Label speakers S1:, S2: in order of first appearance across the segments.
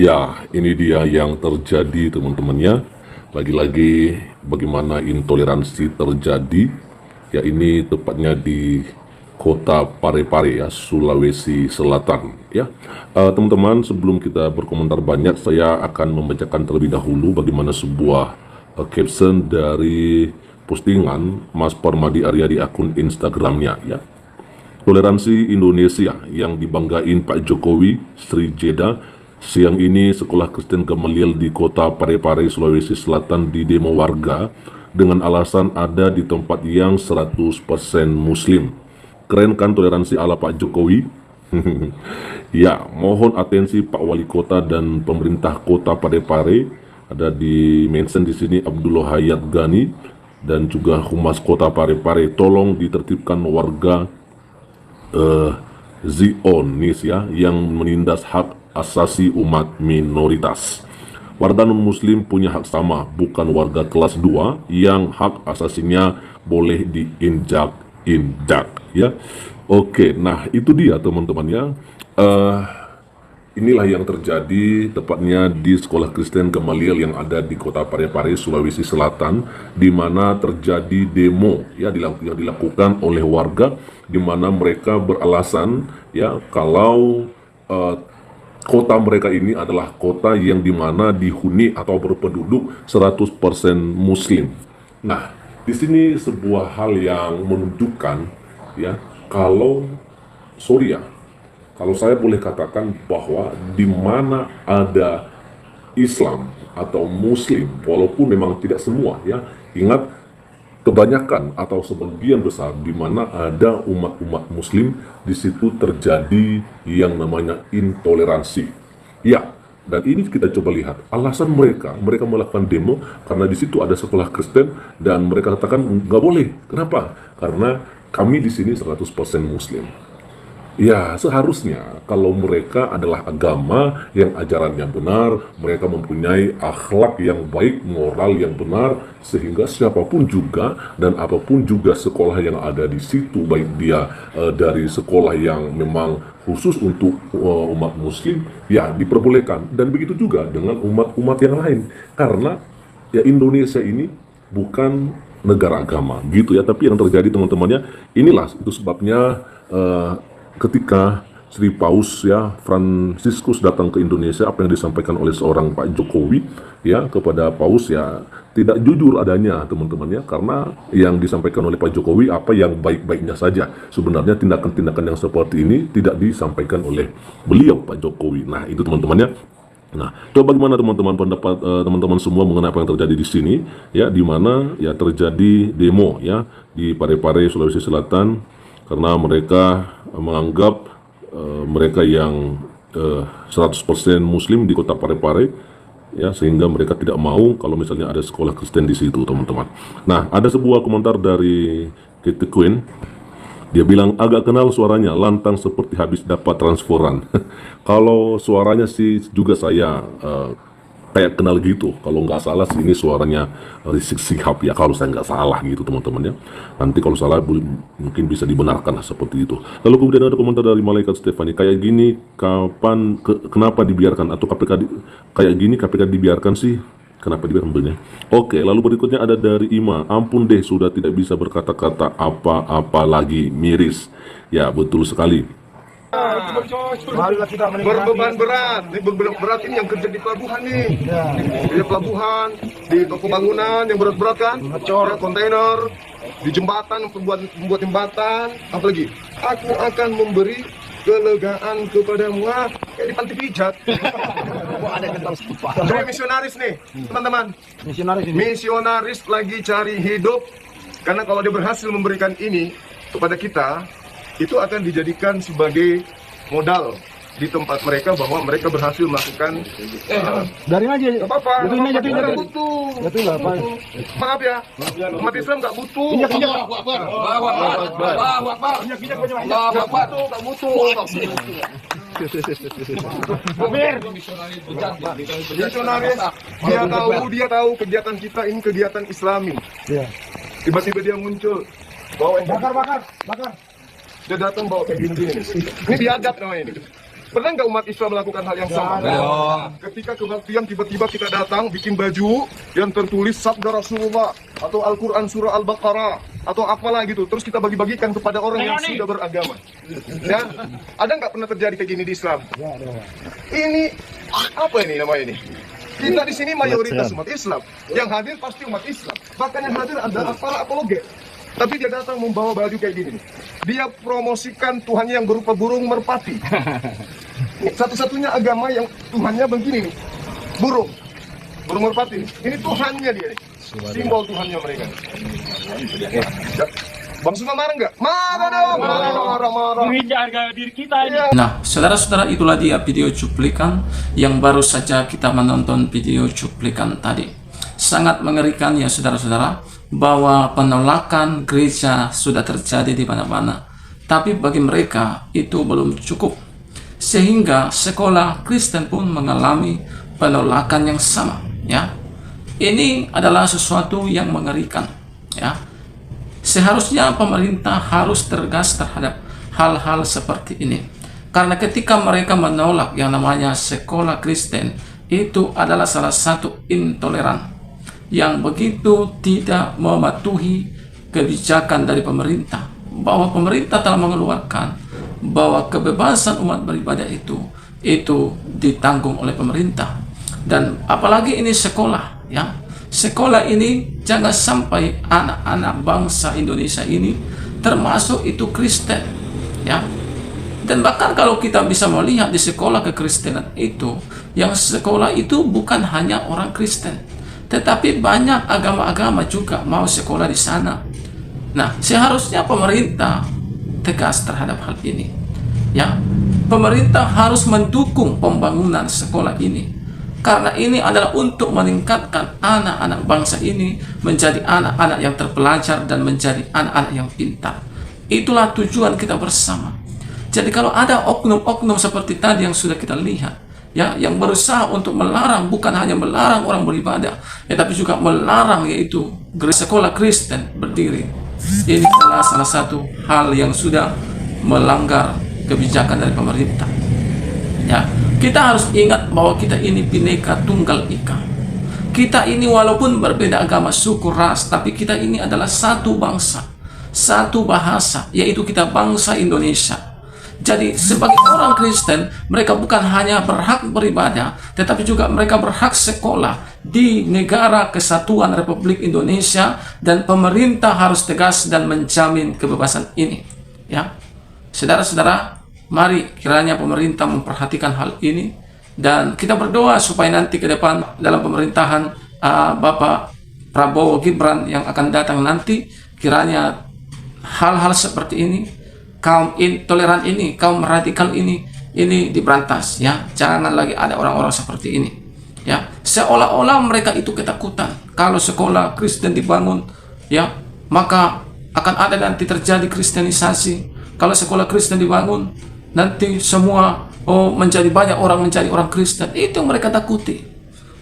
S1: Ya, ini dia yang terjadi teman-temannya. Lagi-lagi bagaimana intoleransi terjadi. Ya, ini tepatnya di kota Parepare ya, Sulawesi Selatan. Ya, teman-teman, sebelum kita berkomentar banyak, saya akan membacakan terlebih dahulu bagaimana sebuah caption dari postingan Mas Permadi Arya di akun Instagramnya ya. Toleransi Indonesia yang dibanggain Pak Jokowi, Sri Jeda, siang ini sekolah Kristen Gamaliel di kota Parepare, Sulawesi Selatan di demo warga dengan alasan ada di tempat yang 100% Muslim. Keren kan toleransi ala Pak Jokowi? Ya, mohon atensi Pak Wali Kota dan pemerintah kota Parepare. Ada di mention di sini Abdullah Hayat Gani dan juga Humas Kota Parepare. Tolong ditertibkan warga Zionis ya yang menindas hak asasi umat minoritas. Warga non-muslim punya hak sama, bukan warga kelas 2 yang hak asasinya boleh diinjak-injak ya. Oke, nah itu dia teman-teman ya. Inilah yang terjadi tepatnya di sekolah Kristen Gamaliel yang ada di kota Parepare, Sulawesi Selatan, di mana terjadi demo ya yang dilakukan oleh warga, di mana mereka beralasan ya kalau kota mereka ini adalah kota yang dimana dihuni atau berpenduduk 100% Muslim. Nah, di sini sebuah hal yang menunjukkan ya kalau sorry ya, kalau saya boleh katakan bahwa di mana ada Islam atau Muslim, walaupun memang tidak semua ya, ingat kebanyakan atau sebagian besar di mana ada umat-umat Muslim, di situ terjadi yang namanya intoleransi. Ya, dan ini kita coba lihat alasan mereka melakukan demo karena di situ ada sekolah Kristen dan mereka katakan nggak boleh. Kenapa? Karena kami di sini 100% Muslim. Ya, seharusnya kalau mereka adalah agama yang ajarannya benar, mereka mempunyai akhlak yang baik, moral yang benar, sehingga siapapun juga dan apapun juga sekolah yang ada di situ, baik dia dari sekolah yang memang khusus untuk umat Muslim, ya diperbolehkan. Dan begitu juga dengan umat-umat yang lain, karena ya Indonesia ini bukan negara agama, gitu ya. Tapi yang terjadi teman-temannya, inilah itu sebabnya ketika Sri Paus ya Fransiskus datang ke Indonesia, apa yang disampaikan oleh seorang Pak Jokowi ya kepada Paus ya tidak jujur adanya teman-teman ya, karena yang disampaikan oleh Pak Jokowi apa yang baik-baiknya saja. Sebenarnya tindakan-tindakan yang seperti ini tidak disampaikan oleh beliau Pak Jokowi. Nah itu teman-teman ya. Nah, coba bagaimana teman-teman pendapat teman-teman semua mengenai apa yang terjadi di sini ya, di mana ya terjadi demo ya di Parepare, Sulawesi Selatan, karena mereka menganggap mereka yang 100% Muslim di kota Parepare ya, sehingga mereka tidak mau kalau misalnya ada sekolah Kristen di situ teman-teman. Nah, ada sebuah komentar dari Kitty Queen. Dia bilang agak kenal suaranya, lantang seperti habis dapat transferan. Kalau suaranya sih juga saya kayak kenal gitu. Kalau nggak salah sih ini suaranya Rizik Sihab ya, kalau saya nggak salah gitu teman-teman ya. Nanti kalau salah mungkin bisa dibenarkan lah seperti itu. Lalu kemudian ada komentar dari Malaikat Stefani, kayak gini kenapa dibiarkan, atau kayak gini KPK dibiarkan sih? Kenapa dibiarkan benernya? Oke, lalu berikutnya ada dari Ima, ampun deh sudah tidak bisa berkata-kata apa-apa lagi, miris. Ya betul sekali.
S2: Marilah kita menikmati.
S3: Berbeban berat, ini beban berat ini yang kerja di pelabuhan nih. Di pelabuhan, di toko bangunan yang berat-berat kan, ngecor kontainer, di jembatan, membuat jembatan, apalagi aku akan memberi kelegaan kepadamu, kayak di panti pijat. Saya misionaris nih, teman-teman. Misionaris lagi cari hidup, karena kalau dia berhasil memberikan ini kepada kita, itu akan dijadikan sebagai modal di tempat mereka bahwa mereka berhasil melakukan
S2: Dari aja.
S3: nggak apa-apa,
S2: Jatuhin.
S3: nggak butuh.
S2: Jatuhin nggak apa.
S3: Maaf ya, umat Islam nggak butuh.
S2: Injak.
S3: Nggak butuh. Misionaris, dia tahu kegiatan kita ini kegiatan Islami.
S2: Iya.
S3: Tiba-tiba dia muncul, bawa
S2: Bakar.
S3: dia datang bawa kayak gini. Ini biadab namanya ini. Pernah nggak umat Islam melakukan hal yang sama? Ketika kebaktian tiba-tiba kita datang bikin baju yang tertulis sabda Rasulullah atau Al-Quran surah Al-Baqarah atau apalah gitu, terus kita bagi-bagikan kepada orang yang sudah beragama. Ya, ada nggak pernah terjadi kayak gini di Islam? Ini apa ini namanya ini? Kita di sini mayoritas umat Islam, yang hadir pasti umat Islam. Bahkan yang hadir adalah para apologet. Tapi dia datang membawa baju kayak gini. Dia promosikan Tuhannya yang berupa burung merpati. Satu-satunya agama yang Tuhannya begini nih, burung merpati. Ini Tuhannya dia, simbol Tuhannya mereka. Ya. Bang Suma marah nggak? Marah dong, marah.
S2: Menginjak harga diri kita ini.
S4: Nah, saudara-saudara, itulah dia video cuplikan yang baru saja kita menonton video cuplikan tadi. Sangat mengerikan ya saudara-saudara, bahwa penolakan gereja sudah terjadi di mana-mana. Tapi bagi mereka itu belum cukup. Sehingga sekolah Kristen pun mengalami penolakan yang sama, ya. Ini adalah sesuatu yang mengerikan, ya. Seharusnya pemerintah harus tegas terhadap hal-hal seperti ini. Karena ketika mereka menolak yang namanya sekolah Kristen, itu adalah salah satu intoleran yang begitu tidak mematuhi kebijakan dari pemerintah. Bahwa pemerintah telah mengeluarkan bahwa kebebasan umat beribadah itu ditanggung oleh pemerintah. Dan apalagi ini sekolah, ya. Sekolah ini jangan sampai anak-anak bangsa Indonesia ini termasuk itu Kristen, ya. Dan bahkan kalau kita bisa melihat di sekolah kekristenan itu, yang sekolah itu bukan hanya orang Kristen, tetapi banyak agama-agama juga mau sekolah di sana. Nah, seharusnya pemerintah tegas terhadap hal ini, ya. Pemerintah harus mendukung pembangunan sekolah ini. Karena ini adalah untuk meningkatkan anak-anak bangsa ini menjadi anak-anak yang terpelajar dan menjadi anak-anak yang pintar. Itulah tujuan kita bersama. Jadi kalau ada oknum-oknum seperti tadi yang sudah kita lihat, ya, yang berusaha untuk melarang, bukan hanya melarang orang beribadah, ya, tapi juga melarang yaitu sekolah Kristen berdiri. Ini adalah salah satu hal yang sudah melanggar kebijakan dari pemerintah. Ya, kita harus ingat bahwa kita ini Bhinneka Tunggal Ika. Kita ini walaupun berbeda agama, suku, ras, tapi kita ini adalah satu bangsa, satu bahasa, yaitu kita bangsa Indonesia. Jadi sebagai orang Kristen, mereka bukan hanya berhak beribadah, tetapi juga mereka berhak sekolah di negara kesatuan Republik Indonesia, dan pemerintah harus tegas dan menjamin kebebasan ini. Ya, saudara-saudara, mari kiranya pemerintah memperhatikan hal ini, dan kita berdoa supaya nanti ke depan dalam pemerintahan Bapak Prabowo Gibran yang akan datang nanti, kiranya hal-hal seperti ini, kaum intoleran ini, kaum radikal ini diberantas, ya. Jangan lagi ada orang-orang seperti ini, ya. Seolah-olah mereka itu ketakutan kalau sekolah Kristen dibangun, ya, maka akan ada nanti terjadi kristenisasi. Kalau sekolah Kristen dibangun, nanti semua menjadi banyak orang menjadi orang Kristen. Itu yang mereka takuti.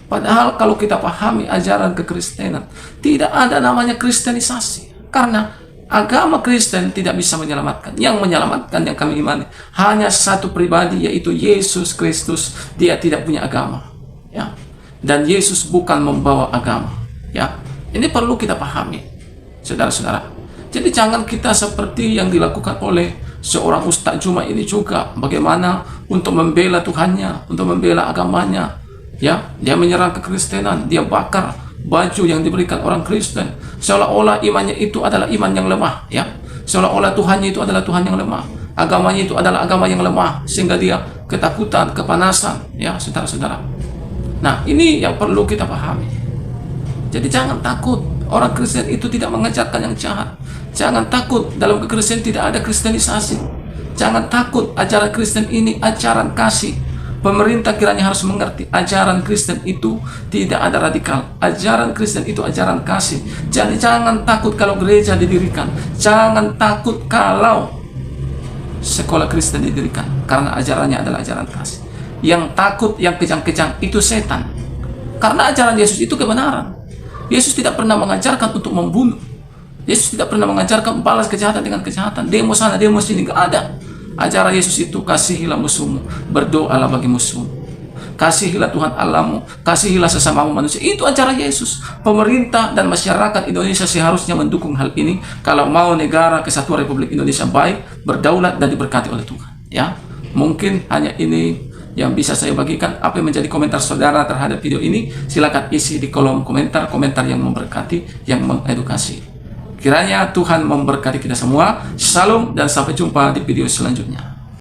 S4: Padahal kalau kita pahami ajaran kekristenan, tidak ada namanya kristenisasi. Karena agama Kristen tidak bisa menyelamatkan. Yang menyelamatkan, yang kami imani, hanya satu pribadi, yaitu Yesus Kristus. Dia tidak punya agama, ya. Dan Yesus bukan membawa agama, ya. Ini perlu kita pahami, saudara-saudara. Jadi jangan kita seperti yang dilakukan oleh seorang Ustadz Juma ini juga, bagaimana untuk membela Tuhannya, untuk membela agamanya, ya. Dia menyerang kekristenan, dia bakar baju yang diberikan orang Kristen, seolah-olah imannya itu adalah iman yang lemah, ya. Seolah-olah Tuhannya itu adalah Tuhan yang lemah, agamanya itu adalah agama yang lemah, sehingga dia ketakutan, kepanasan, ya, saudara-saudara. Nah, ini yang perlu kita pahami. Jadi jangan takut, orang Kristen itu tidak mengajarkan yang jahat. Jangan takut, dalam kekristenan tidak ada kristenisasi. Jangan takut, ajaran Kristen ini ajaran kasih. Pemerintah kiranya harus mengerti, ajaran Kristen itu tidak ada radikal. Ajaran Kristen itu ajaran kasih. Jadi jangan takut kalau gereja didirikan. Jangan takut kalau sekolah Kristen didirikan, karena ajarannya adalah ajaran kasih. Yang takut, yang kejang-kejang itu setan. Karena ajaran Yesus itu kebenaran. Yesus tidak pernah mengajarkan untuk membunuh. Yesus tidak pernah mengajarkan balas kejahatan dengan kejahatan, demo sana, demo sini, nggak ada. Ajaran Yesus itu kasihilah musuhmu, berdoalah bagi musuhmu. Kasihilah Tuhan Allahmu, kasihilah sesamamu manusia. Itu ajaran Yesus. Pemerintah dan masyarakat Indonesia seharusnya mendukung hal ini kalau mau negara kesatuan Republik Indonesia baik, berdaulat dan diberkati oleh Tuhan. Ya, mungkin hanya ini yang bisa saya bagikan. Apa yang menjadi komentar saudara terhadap video ini, silakan isi di kolom komentar yang memberkati, yang mengedukasi. Kiranya Tuhan memberkati kita semua. Shalom dan sampai jumpa di video selanjutnya.